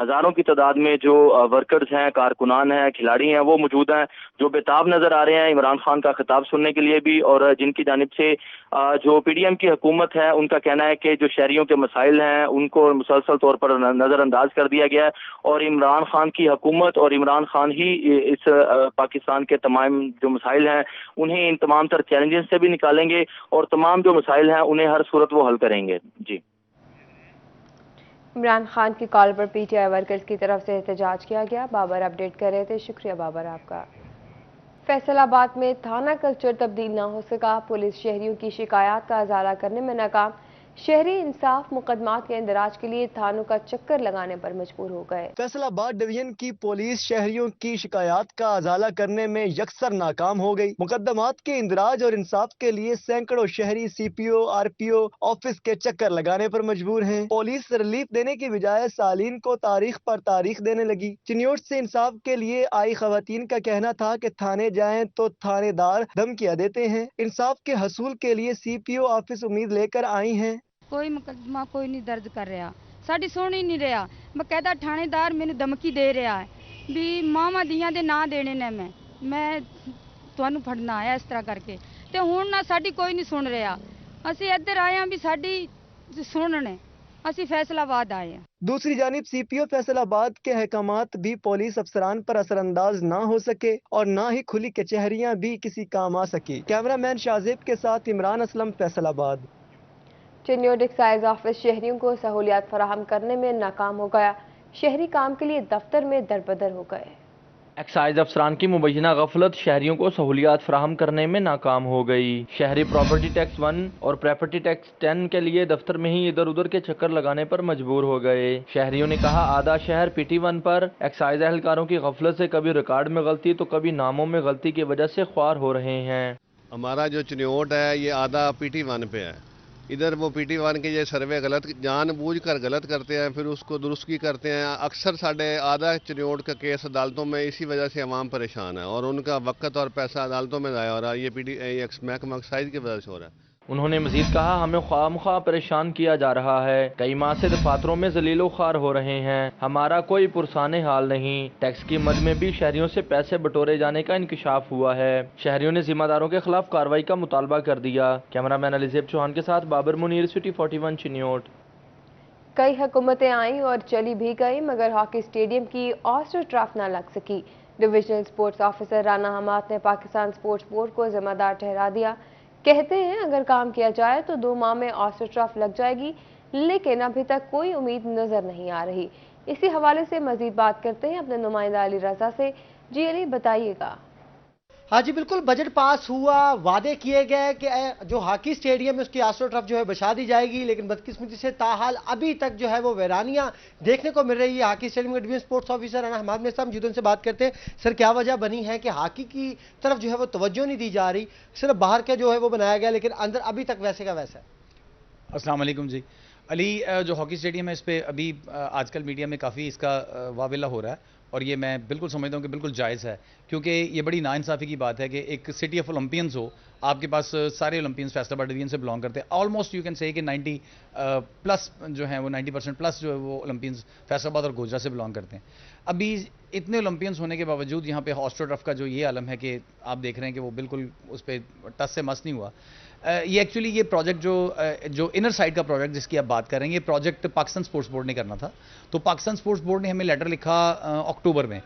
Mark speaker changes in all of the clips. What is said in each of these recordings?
Speaker 1: ہزاروں کی تعداد میں جو ورکرز ہیں، کارکنان ہیں، کھلاڑی ہیں، وہ موجود ہیں، جو بےتاب نظر آ رہے ہیں عمران خان کا خطاب سننے کے لیے بھی، اور جن کی جانب سے جو پی ڈی ایم کی حکومت ہے ان کا کہنا ہے کہ جو شہریوں کے مسائل ہیں ان کو مسلسل طور پر نظر انداز کر دیا گیا ہے، اور عمران خان کی حکومت اور عمران خان ہی اس پاکستان کے تمام جو مسائل ہیں انہیں ان تمام تر چیلنجز سے بھی نکالیں گے، اور تمام جو مسائل ہیں انہیں ہر صورت وہ حل کریں گے۔ جی،
Speaker 2: عمران خان کی کال پر پی ٹی آئی ورکرز کی طرف سے احتجاج کیا گیا۔ بابر اپڈیٹ کر رہے تھے، شکریہ بابر آپ کا۔ فیصل آباد میں تھانہ کلچر تبدیل نہ ہو سکا، پولیس شہریوں کی شکایات کا ازالہ کرنے میں ناکام، شہری انصاف مقدمات کے اندراج کے لیے تھانوں کا چکر لگانے پر مجبور ہو گئے۔
Speaker 3: فیصل آباد ڈویژن کی پولیس شہریوں کی شکایات کا ازالہ کرنے میں یکسر ناکام ہو گئی۔ مقدمات کے اندراج اور انصاف کے لیے سینکڑوں شہری سی پی O R P O office کے چکر لگانے پر مجبور ہیں۔ پولیس ریلیف دینے کی بجائے سالین کو تاریخ پر تاریخ دینے لگی۔ چنیوٹ سے انصاف کے لیے آئی خواتین کا کہنا تھا کہ تھانے جائیں تو تھانے دار دھمکیاں دیتے ہیں۔ انصاف کے حصول کے لیے سی پی او آفس امید لے کر آئی ہیں۔
Speaker 4: کوئی مقدمہ کوئی نہیں درج کر رہا، ساڈی سن ہی نہیں رہا۔ باقاعدہ تھانے دار مینوں دھمکی دے رہا ہے بھی ماواں دیاں دے نا دینے نے میں تانوں پھڑنا ہے اس طرح کر کے، تے ہن نہ ساڈی کوئی نہیں سن رہا۔ اسی ادھر آئے ہیں بھی ساڈی سننے، اسی فیصل آباد آئے ہیں۔
Speaker 3: دوسری جانب سی پی او فیصل آباد کے احکامات بھی پولیس افسران پر اثر انداز نہ ہو سکے اور نہ ہی کھلی کچہریاں بھی کسی کام آ سکی۔ کیمرہ مین شاہزیب کے ساتھ عمران اسلم، فیصل آباد۔
Speaker 2: چنیوٹ ایکسائز آفس شہریوں کو سہولیات فراہم کرنے میں ناکام ہو گیا، شہری کام کے لیے دفتر میں دربدر ہو گئے۔
Speaker 5: ایکسائز افسران کی مبینہ غفلت شہریوں کو سہولیات فراہم کرنے میں ناکام ہو گئی۔ شہری پراپرٹی ٹیکس 1 اور پراپرٹی ٹیکس 10 کے لیے دفتر میں ہی ادھر ادھر کے چکر لگانے پر مجبور ہو گئے۔ شہریوں نے کہا آدھا شہر پی ٹی 1 پر ایکسائز اہلکاروں کی غفلت سے کبھی ریکارڈ میں غلطی تو کبھی ناموں میں غلطی کی وجہ سے خوار ہو رہے ہیں۔
Speaker 6: ہمارا جو چنیوٹ ہے یہ آدھا پی ٹی 1 پہ ہے، ادھر وہ پی ٹی 1 کے یہ سروے غلط جان بوجھ کر غلط کرتے ہیں، پھر اس کو درستگی کرتے ہیں۔ اکثر ساڑھے آدھا چنیوٹ کا کیس عدالتوں میں اسی وجہ سے عوام پریشان ہے اور ان کا وقت اور پیسہ عدالتوں میں ضائع ہو رہا ہے، یہ محکمہ ایکسائز کی وجہ سے ہو رہا ہے۔
Speaker 5: انہوں نے مزید کہا ہمیں خواہ مخواہ پریشان کیا جا رہا ہے، کئی ماہ سے دفاتروں میں ذلیل و خوار ہو رہے ہیں، ہمارا کوئی پرسان حال نہیں۔ ٹیکس کی مد میں بھی شہریوں سے پیسے بٹورے جانے کا انکشاف ہوا ہے، شہریوں نے ذمہ داروں کے خلاف کارروائی کا مطالبہ کر دیا۔ کیمرہ مین علیزیب چوہان کے ساتھ بابر منیر، سٹی 41 چنیوٹ۔
Speaker 2: کئی حکومتیں آئیں اور چلی بھی گئیں مگر ہاکی اسٹیڈیم کی آسٹر ٹرف نہ لگ سکی۔ Divisional sports officer Rana Hammad نے پاکستان سپورٹس بورڈ کو ذمہ دار ٹھہرا دیا۔ کہتے ہیں اگر کام کیا جائے تو 2 ماہ میں آسٹر ٹرف لگ جائے گی، لیکن ابھی تک کوئی امید نظر نہیں آ رہی۔ اسی حوالے سے مزید بات کرتے ہیں اپنے نمائندہ علی رضا سے۔ جی علی، بتائیے گا۔
Speaker 7: ہاں جی بالکل، بجٹ پاس ہوا، وعدے کیے گئے کہ جو ہاکی اسٹیڈیم ہے اس کی آسٹرو ٹرف جو ہے بچھا دی جائے گی، لیکن بدقسمتی سے تاحال ابھی تک جو ہے وہ ویرانیاں دیکھنے کو مل رہی ہے۔ ہاکی اسٹیڈیم کے division sports officer Rana Hammad میں صاحب جدوں سے بات کرتے ہیں، سر کیا وجہ بنی ہے کہ ہاکی کی طرف جو ہے وہ توجہ نہیں دی جا رہی، صرف باہر کے جو ہے وہ بنایا گیا لیکن اندر ابھی تک ویسے کا ویسا ہے؟
Speaker 8: السلام علیکم جی علی، جو ہاکی اسٹیڈیم ہے اس پہ ابھی آج کل میڈیا میں کافی اس کا واویلا ہو رہا ہے اور یہ میں بالکل سمجھتا ہوں کہ بالکل جائز ہے، کیونکہ یہ بڑی ناانصافی کی بات ہے کہ ایک سٹی آف اولمپئنز ہو، آپ کے پاس سارے اولمپئنز فیصل آباد ڈویژن سے بلانگ کرتے ہیں، آلموسٹ یو کین سے کہ 90 پلس جو ہیں وہ 90% پلس جو ہے وہ اولمپئنز فیصل آباد اور گوجرا سے بلانگ کرتے ہیں۔ ابھی اتنے اولمپئنز ہونے کے باوجود یہاں پہ آسٹرو ٹرف کا جو یہ عالم ہے کہ آپ دیکھ رہے ہیں کہ وہ بالکل اس پہ ٹس سے مس نہیں ہوا۔ یہ ایکچولی یہ پروجیکٹ جو انر سائڈ کا پروجیکٹ جس کی آپ بات کر رہے ہیں، یہ پروجیکٹ پاکستان سپورٹس بورڈ نے کرنا تھا، تو پاکستان سپورٹس بورڈ نے ہمیں لیٹر لکھا اکتوبر میں،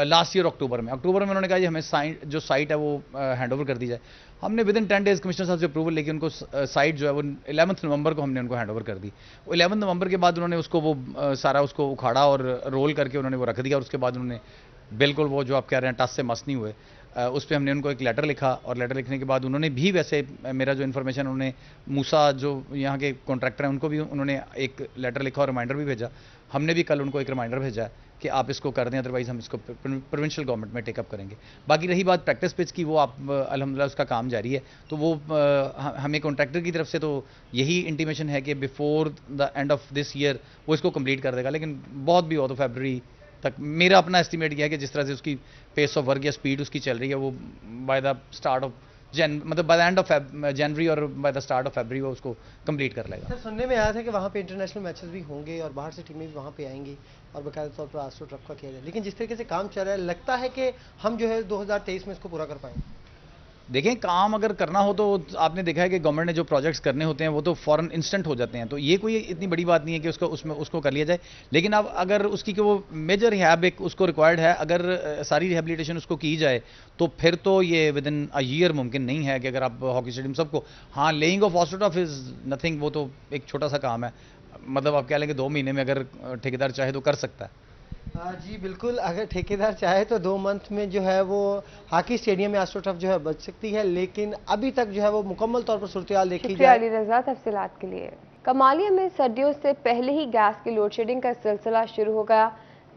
Speaker 8: لاسٹ ایئر اکتوبر میں انہوں نے کہا جی ہمیں جو سائٹ ہے وہ ہینڈ اوور کر دی جائے۔ ہم نے ودن 10 days کمشنر صاحب سے اپروول لے کے ان کو سائٹ جو ہے وہ 11 نومبر کو ہم نے ان کو ہینڈ اوور کر دی۔ 11 نومبر کے بعد انہوں نے اس کو وہ سارا اس کو اکھاڑا اور رول کر کے انہوں نے وہ رکھ دیا، اور اس کے بعد انہوں نے بالکل وہ جو آپ کہہ رہے ہیں ٹس سے مس نہیں ہوئے۔ اس پہ ہم نے ان کو ایک لیٹر لکھا اور لیٹر لکھنے کے بعد انہوں نے بھی ویسے میرا جو انفارمیشن انہوں نے موسیٰ جو یہاں کے کانٹریکٹر ہیں ان کو بھی انہوں نے ایک لیٹر لکھا اور ریمائنڈر بھی بھیجا۔ ہم نے بھی کل ان کو ایک ریمائنڈر بھیجا ہے کہ آپ اس کو کر دیں، ادروائز ہم اس کو پروونشل گورنمنٹ میں ٹیک اپ کریں گے۔ باقی رہی بات پریکٹس پچ کی، وہ آپ الحمدللہ اس کا کام جاری ہے، تو وہ ہمیں کانٹریکٹر کی طرف سے تو یہی انٹیمیشن ہے کہ before the end of this year وہ اس کو کمپلیٹ کر دے گا، لیکن بہت بھی ہو تو فیبرری تک میرا اپنا ایسٹیمیٹ کیا ہے کہ جس طرح سے اس کی پیس آف ورک یا سپیڈ اس کی چل رہی ہے وہ بائی دا اسٹارٹ آف مطلب by the end of January اور by the start of February وہ اس کو کمپلیٹ کر لے گا.
Speaker 7: سر سننے میں آیا تھا کہ وہاں پہ انٹرنیشنل میچز بھی ہوں گے اور باہر سے ٹیمیں بھی وہاں پہ آئیں گی اور باقاعدہ طور پر آسٹرو ٹرف کا کیا جائے, لیکن جس طریقے سے کام چل رہا ہے لگتا ہے کہ ہم جو ہے 2023 میں اس کو پورا کر پائیں گے.
Speaker 8: دیکھیں کام اگر کرنا ہو تو آپ نے دیکھا ہے کہ گورنمنٹ نے جو پروجیکٹس کرنے ہوتے ہیں وہ تو فوراً انسٹنٹ ہو جاتے ہیں, تو یہ کوئی اتنی بڑی بات نہیں ہے کہ اس کو کر لیا جائے. لیکن اب اگر اس کی کہ وہ میجر ریہیب ایک اس کو ریکوائرڈ ہے, اگر ساری ریہیبلیٹیشن اس کو کی جائے تو پھر تو یہ ود ان اے ایئر ممکن نہیں ہے کہ اگر آپ ہاکی اسٹیڈیم سب کو, ہاں lying of astro turf is nothing, وہ تو ایک چھوٹا سا کام ہے, مطلب آپ کہہ لیں کہ 2 مہینے میں اگر ٹھیکیدار چاہے تو کر سکتا ہے.
Speaker 7: جی بالکل, اگر ٹھیکیدار چاہے تو 2 منتھ میں جو ہے وہ ہاکی اسٹیڈیم میں آسٹرو ٹرف جو ہے بچ سکتی ہے, لیکن ابھی تک جو ہے وہ مکمل طور پر صورتحال دیکھی
Speaker 2: شکریہ
Speaker 7: جائے.
Speaker 2: علی رضا تفصیلات کے لیے. کمالیہ میں سردیوں سے پہلے ہی گیس کی لوڈ شیڈنگ کا سلسلہ شروع ہو گیا.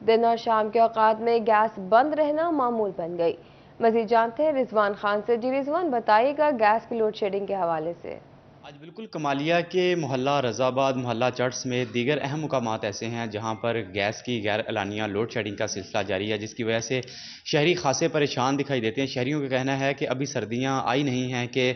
Speaker 2: دن اور شام کے اوقات میں گیس بند رہنا معمول بن گئی. مزید جانتے ہیں رضوان خان سے. جی رضوان, بتائیے گا گیس کی لوڈ شیڈنگ کے حوالے سے.
Speaker 9: آج بالکل کمالیہ کے محلہ رضا آباد, محلہ چرچ میں دیگر اہم مقامات ایسے ہیں جہاں پر گیس کی غیر اعلانیہ لوڈ شیڈنگ کا سلسلہ جاری ہے, جس کی وجہ سے شہری خاصے پریشان دکھائی دیتے ہیں. شہریوں کا کہنا ہے کہ ابھی سردیاں آئی نہیں ہیں کہ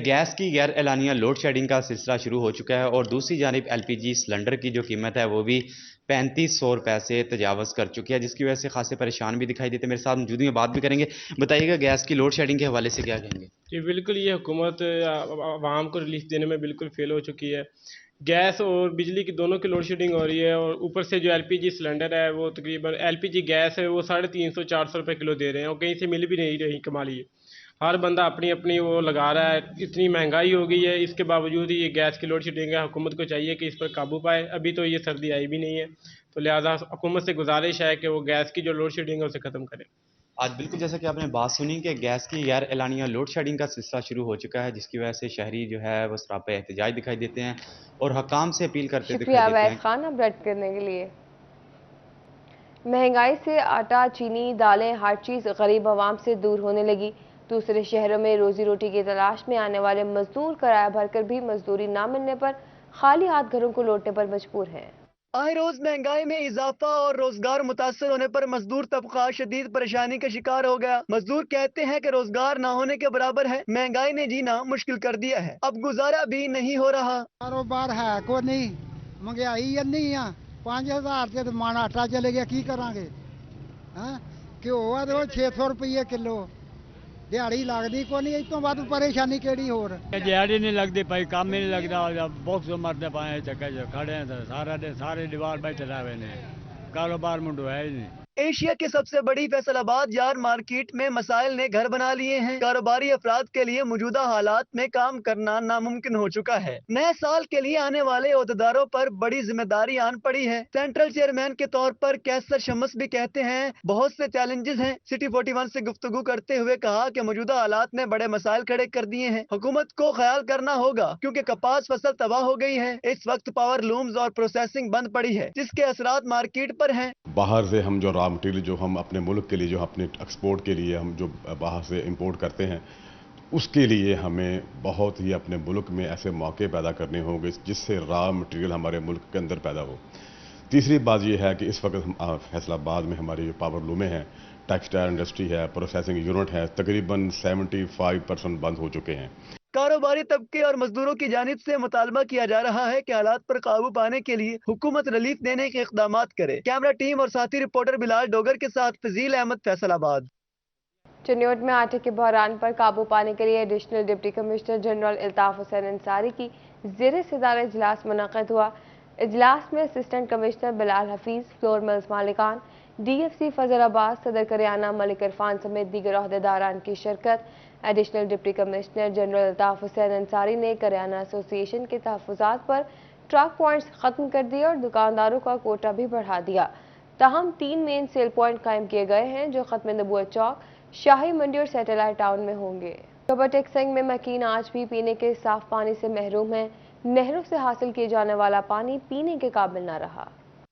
Speaker 9: گیس کی غیر اعلانیہ لوڈ شیڈنگ کا سلسلہ شروع ہو چکا ہے, اور دوسری جانب LPG سلنڈر کی جو قیمت ہے وہ بھی 3500 روپے سے تجاوز کر چکی ہے, جس کی وجہ سے خاصے پریشان بھی دکھائی دیتے ہیں. میرے ساتھ موجود ہیں, بات بھی کریں گے. بتائیے گا گیس کی لوڈ شیڈنگ کے حوالے سے کیا کہیں گے؟
Speaker 10: جی بالکل, یہ حکومت عوام کو ریلیف دینے میں بالکل فیل ہو چکی ہے. گیس اور بجلی کی دونوں کی لوڈ شیڈنگ ہو رہی ہے, اور اوپر سے جو LPG سلنڈر ہے وہ تقریباً LPG گیس ہے وہ 350-400 روپے کلو دے رہے ہیں, اور کہیں سے مل بھی نہیں رہی. کمالی ہر بندہ اپنی وہ لگا رہا ہے. اتنی مہنگائی ہو گئی ہے, اس کے باوجود ہی یہ گیس کی لوڈ شیڈنگ ہے. حکومت کو چاہیے کہ اس پر قابو پائے. ابھی تو یہ سردی آئی بھی نہیں ہے, تو لہٰذا حکومت سے گزارش ہے کہ وہ گیس کی جو لوڈ شیڈنگ ہے اسے ختم کرے.
Speaker 9: آج بالکل جیسا کہ آپ نے بات سنی کہ گیس کی غیر اعلانیہ لوڈ شیڈنگ کا سلسلہ شروع ہو چکا ہے, جس کی وجہ سے شہری جو ہے وہ سراپے احتجاج دکھائی دیتے ہیں اور حکام سے اپیل کرتے دکھائی دیتے ہیں.
Speaker 2: شکریہ وحید خان اپڈیٹ کرنے کے لیے. مہنگائی سے آٹا, چینی, دالیں, ہر چیز غریب عوام سے دور ہونے لگی. دوسرے شہروں میں روزی روٹی کی تلاش میں آنے والے مزدور کرایہ بھر کر بھی مزدوری نہ ملنے پر خالی ہاتھ گھروں کو لوٹنے پر مجبور ہیں.
Speaker 3: آئے روز مہنگائی میں اضافہ اور روزگار متاثر ہونے پر مزدور طبقہ شدید پریشانی کا شکار ہو گیا. مزدور کہتے ہیں کہ روزگار نہ ہونے کے برابر ہے, مہنگائی نے جینا مشکل کر دیا ہے, اب گزارا بھی نہیں ہو رہا.
Speaker 11: کاروبار ہے کو نہیں, مہنگائی نہیں ہے. 5000 سے من آٹا چلے گیا, کی کریں گے؟ گھیو ہے تو 600 روپیے کلو, دیہڑی لگتی کو نہیں. اس تو بعد پریشانی کیڑی ہو
Speaker 12: دیہڑی نہیں لگتی پائی, کام ہی نہیں لگتا. بہت مرد پائے چکے کھڑے ہیں سارے دیوار بیٹھے رہے ہیں, کاروبار منڈو ہے ہی نہیں.
Speaker 3: ایشیا کی سب سے بڑی فیصل آباد یار مارکیٹ میں مسائل نے گھر بنا لیے ہیں. کاروباری افراد کے لیے موجودہ حالات میں کام کرنا ناممکن ہو چکا ہے. نئے سال کے لیے آنے والے عہدیداروں پر بڑی ذمہ داری آن پڑی ہے. سینٹرل چیئرمین کے طور پر کیسر شمس بھی کہتے ہیں بہت سے چیلنجز ہیں. سٹی 41 سے گفتگو کرتے ہوئے کہا کہ موجودہ حالات نے بڑے مسائل کھڑے کر دیے ہیں. حکومت کو خیال کرنا ہوگا کیونکہ کپاس فصل تباہ ہو گئی ہے. اس وقت پاور لومز اور پروسیسنگ بند پڑی ہے, جس کے اثرات مارکیٹ پر ہیں.
Speaker 13: باہر سے ہم جو را مٹیریل جو ہم اپنے ملک کے لیے جو اپنے ایکسپورٹ کے لیے ہم جو باہر سے امپورٹ کرتے ہیں, اس کے لیے ہمیں بہت ہی اپنے ملک میں ایسے موقع پیدا کرنے ہوں گے جس سے را مٹیریل ہمارے ملک کے اندر پیدا ہو. تیسری بات یہ ہے کہ اس وقت فیصل آباد میں ہماری جو پاور لومیں ہیں, ٹیکسٹائل انڈسٹری ہے, پروسیسنگ یونٹ ہے, تقریباً 75% بند ہو چکے ہیں.
Speaker 3: کاروباری طبقے اور مزدوروں کی جانب سے مطالبہ کیا جا رہا ہے کہ حالات پر قابو پانے کے لیے حکومت ریلیف دینے کے اقدامات کرے. کیمرہ ٹیم اور ساتھی رپورٹر بلال ڈوگر کے ساتھ فضیل احمد, فیصل آباد.
Speaker 2: چنیوٹ میں آٹے کے بحران پر قابو پانے کے لیے additional deputy commissioner general Altaf Hussain Ansari کی زیر صدارت اجلاس منعقد ہوا. اجلاس میں assistant commissioner Bilal Hafeez, flour mills مالکان, DFC فضل آباد, صدر کریانہ ملک عرفان سمیت دیگر عہدیداران کی شرکت. Additional deputy commissioner general Altaf Hussain Ansari نے کریانہ ایسوسی ایشن کے تحفظات پر ٹرک پوائنٹس ختم کر دیے اور دکانداروں کا کوٹا بھی بڑھا دیا. تاہم 3 مین سیل پوائنٹ قائم کیے گئے ہیں جو ختم نبوت چوک, شاہی منڈی اور سیٹلائٹ ٹاؤن میں ہوں گے. ٹوباٹیک سنگ میں مکین آج بھی پینے کے صاف پانی سے محروم ہیں. نہروں سے حاصل کیے جانے والا پانی پینے کے قابل نہ رہا.